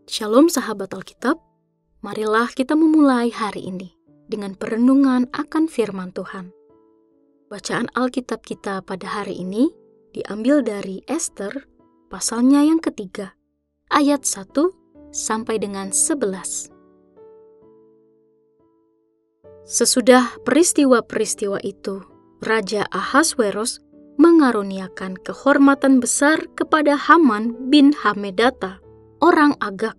Shalom sahabat Alkitab, marilah kita memulai hari ini dengan perenungan akan firman Tuhan. Bacaan Alkitab kita pada hari ini diambil dari Ester, pasalnya yang ketiga, ayat 1 sampai dengan 11. Sesudah peristiwa-peristiwa itu, Raja Ahasweros mengaruniakan kehormatan besar kepada Haman bin Hamedata, orang Agag,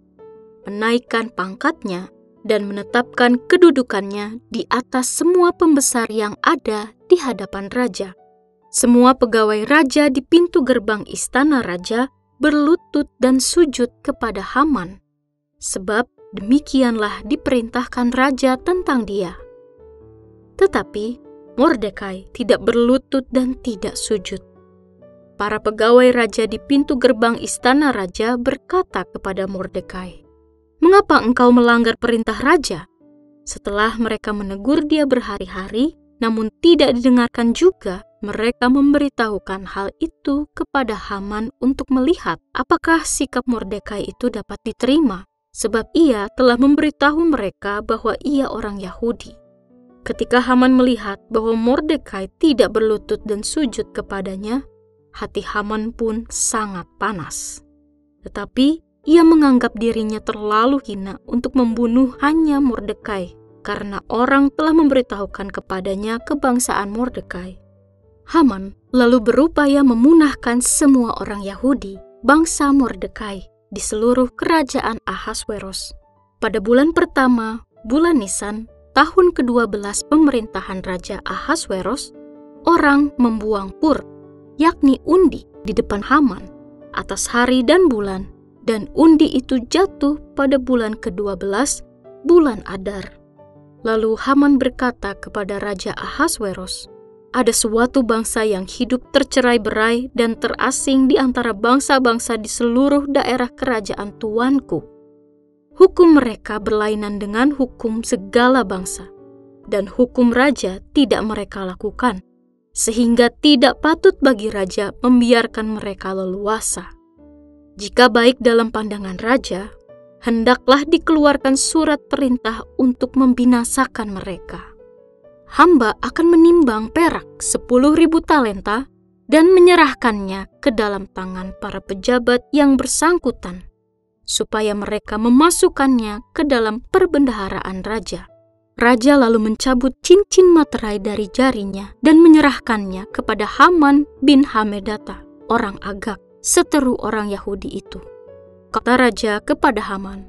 menaikkan pangkatnya dan menetapkan kedudukannya di atas semua pembesar yang ada di hadapan raja. Semua pegawai raja di pintu gerbang istana raja berlutut dan sujud kepada Haman, sebab demikianlah diperintahkan raja tentang dia. Tetapi Mordekai tidak berlutut dan tidak sujud. Para pegawai raja di pintu gerbang istana raja berkata kepada Mordekai, "Mengapa engkau melanggar perintah raja?" Setelah mereka menegur dia berhari-hari, namun tidak didengarkan juga, mereka memberitahukan hal itu kepada Haman untuk melihat apakah sikap Mordekai itu dapat diterima, sebab ia telah memberitahu mereka bahwa ia orang Yahudi. Ketika Haman melihat bahwa Mordekai tidak berlutut dan sujud kepadanya, hati Haman pun sangat panas. Tetapi ia menganggap dirinya terlalu hina untuk membunuh hanya Mordekai, karena orang telah memberitahukan kepadanya kebangsaan Mordekai. Haman lalu berupaya memunahkan semua orang Yahudi, bangsa Mordekai, di seluruh kerajaan Ahasweros. Pada bulan pertama, bulan Nisan, tahun ke-12 pemerintahan Raja Ahasweros, orang membuang pur, yakni undi, di depan Haman atas hari dan bulan, dan undi itu jatuh pada bulan ke-12, bulan Adar. Lalu Haman berkata kepada Raja Ahasweros, "Ada suatu bangsa yang hidup tercerai-berai dan terasing di antara bangsa-bangsa di seluruh daerah kerajaan tuanku. Hukum mereka berlainan dengan hukum segala bangsa, dan hukum raja tidak mereka lakukan, sehingga tidak patut bagi raja membiarkan mereka leluasa. Jika baik dalam pandangan raja, hendaklah dikeluarkan surat perintah untuk membinasakan mereka. Hamba akan menimbang perak 10.000 talenta dan menyerahkannya ke dalam tangan para pejabat yang bersangkutan, supaya mereka memasukkannya ke dalam perbendaharaan raja." Raja lalu mencabut cincin materai dari jarinya dan menyerahkannya kepada Haman bin Hamedata, orang Agag, seteru orang Yahudi itu. Kata raja kepada Haman,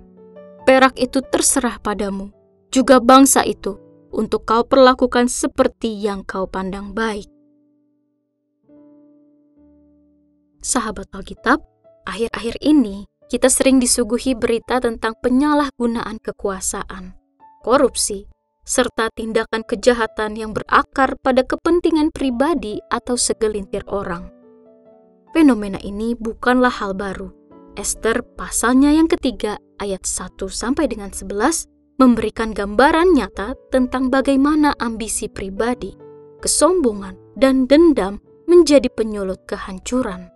"Perak itu terserah padamu, juga bangsa itu, untuk kau perlakukan seperti yang kau pandang baik." Sahabat Alkitab, akhir-akhir ini kita sering disuguhi berita tentang penyalahgunaan kekuasaan, korupsi, serta tindakan kejahatan yang berakar pada kepentingan pribadi atau segelintir orang. Fenomena ini bukanlah hal baru. Ester pasalnya yang ketiga ayat 1 sampai dengan 11 memberikan gambaran nyata tentang bagaimana ambisi pribadi, kesombongan, dan dendam menjadi penyulut kehancuran.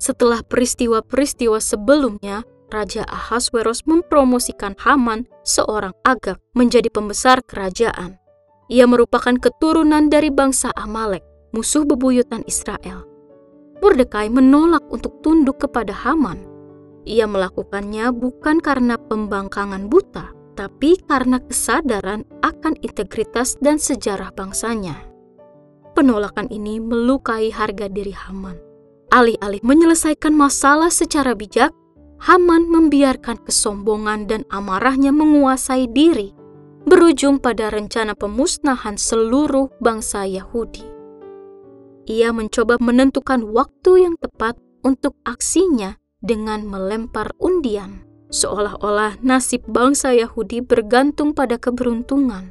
Setelah peristiwa-peristiwa sebelumnya, Raja Ahasweros mempromosikan Haman, seorang Agag, menjadi pembesar kerajaan. Ia merupakan keturunan dari bangsa Amalek, musuh bebuyutan Israel. Mordekai menolak untuk tunduk kepada Haman. Ia melakukannya bukan karena pembangkangan buta, tapi karena kesadaran akan integritas dan sejarah bangsanya. Penolakan ini melukai harga diri Haman. Alih-alih menyelesaikan masalah secara bijak, Haman membiarkan kesombongan dan amarahnya menguasai diri, berujung pada rencana pemusnahan seluruh bangsa Yahudi. Ia mencoba menentukan waktu yang tepat untuk aksinya dengan melempar undian, seolah-olah nasib bangsa Yahudi bergantung pada keberuntungan.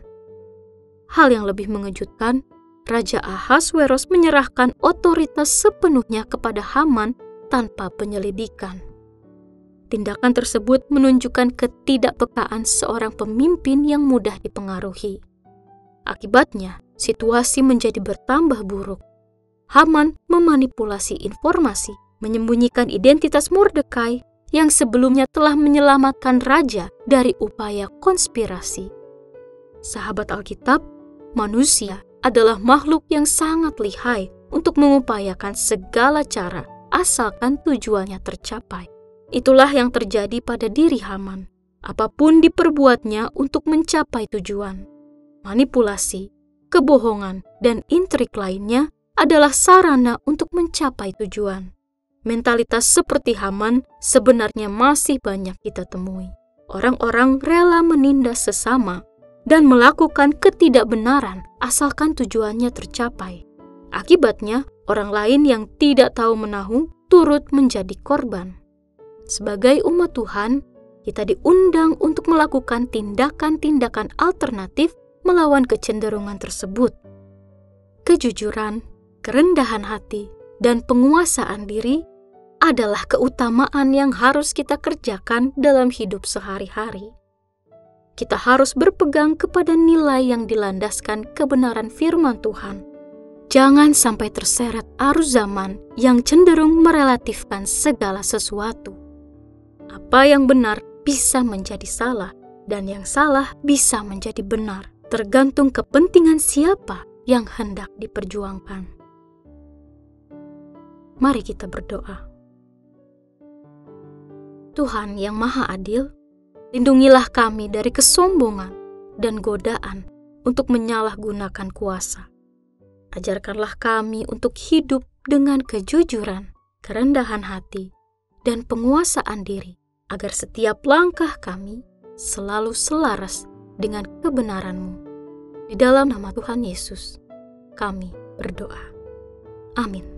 Hal yang lebih mengejutkan, Raja Ahasweros menyerahkan otoritas sepenuhnya kepada Haman tanpa penyelidikan. Tindakan tersebut menunjukkan ketidakpekaan seorang pemimpin yang mudah dipengaruhi. Akibatnya, situasi menjadi bertambah buruk. Haman memanipulasi informasi, menyembunyikan identitas Mordekai, yang sebelumnya telah menyelamatkan raja dari upaya konspirasi. Sahabat Alkitab, manusia adalah makhluk yang sangat lihai untuk mengupayakan segala cara asalkan tujuannya tercapai. Itulah yang terjadi pada diri Haman. Apapun diperbuatnya untuk mencapai tujuan. Manipulasi, kebohongan, dan intrik lainnya adalah sarana untuk mencapai tujuan. Mentalitas seperti Haman sebenarnya masih banyak kita temui. Orang-orang rela menindas sesama dan melakukan ketidakbenaran asalkan tujuannya tercapai. Akibatnya, orang lain yang tidak tahu menahu turut menjadi korban. Sebagai umat Tuhan, kita diundang untuk melakukan tindakan-tindakan alternatif melawan kecenderungan tersebut. Kejujuran, kerendahan hati, dan penguasaan diri adalah keutamaan yang harus kita kerjakan dalam hidup sehari-hari. Kita harus berpegang kepada nilai yang dilandaskan kebenaran firman Tuhan. Jangan sampai terseret arus zaman yang cenderung merelatifkan segala sesuatu. Apa yang benar bisa menjadi salah, dan yang salah bisa menjadi benar, tergantung kepentingan siapa yang hendak diperjuangkan. Mari kita berdoa. Tuhan yang Maha Adil, lindungilah kami dari kesombongan dan godaan untuk menyalahgunakan kuasa. Ajarkanlah kami untuk hidup dengan kejujuran, kerendahan hati, dan penguasaan diri, agar setiap langkah kami selalu selaras dengan kebenaran-Mu. Di dalam nama Tuhan Yesus, kami berdoa. Amin.